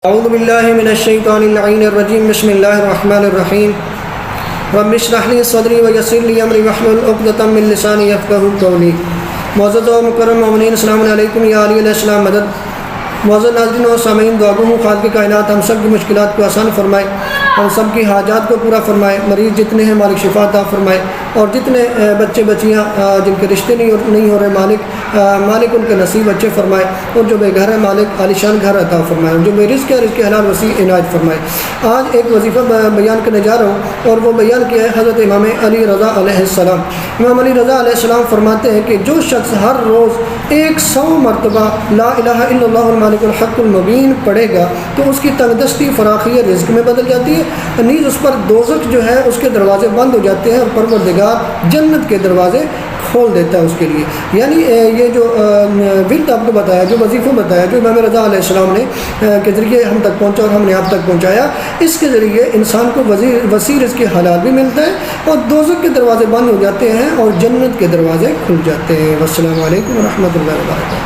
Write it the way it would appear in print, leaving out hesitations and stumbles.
اعوذ باللہ من الشیطان اللعین الرجیم بسم اللہ الرحمن الرحیم رب اشرح لی صدری ویسر لی امری واحلل عقدۃ من لسانی یفقہوا قولی۔ معزز و مکرم مومنین، السلام علیکم یا علیہ السلام مدد۔ معزز ناظرین و سامعین، دعا گو ہوں خالق کائنات ہم سب کی مشکلات کو آسان فرمائے، ہم سب کی حاجات کو پورا فرمائے، مریض جتنے ہیں مالک شفا عطا فرمائے، اور جتنے بچے بچیاں جن کے رشتے نہیں ہو رہے مالک ان کے نصیب اچھے فرمائے، اور جو بے گھر ہے مالک عالیشان گھر عطا فرمائے، اور جو بے رزق ہے رزق حلال وسیع عنایت فرمائے۔ آج ایک وظیفہ بیان کرنے جا رہا ہوں، اور وہ بیان کیا ہے حضرت امام علی رضا علیہ السلام۔ امام علی رضا علیہ السلام فرماتے ہیں کہ جو شخص ہر روز 100 مرتبہ لا الہ الا اللہ المالک الحق المبین پڑھے گا تو اس کی تنگ دستی فراخی رزق میں بدل جاتی ہے، نیز اس پر دوزخ جو ہے اس کے دروازے بند ہو جاتے ہیں، اور پروردگار جنت کے دروازے کھول دیتا ہے اس کے لیے۔ یعنی یہ جو ورد آپ کو بتایا، جو وظیفہ بتایا، جو امام رضا علیہ السلام نے کے ذریعے ہم تک پہنچا اور ہم نے آپ تک پہنچایا، اس کے ذریعے انسان کو وسیع رزق حلال بھی ملتا ہے، اور دوزخ کے دروازے بند ہو جاتے ہیں اور جنت کے دروازے کھل جاتے ہیں۔ والسلام علیکم ورحمۃ اللہ وبرکاتہ۔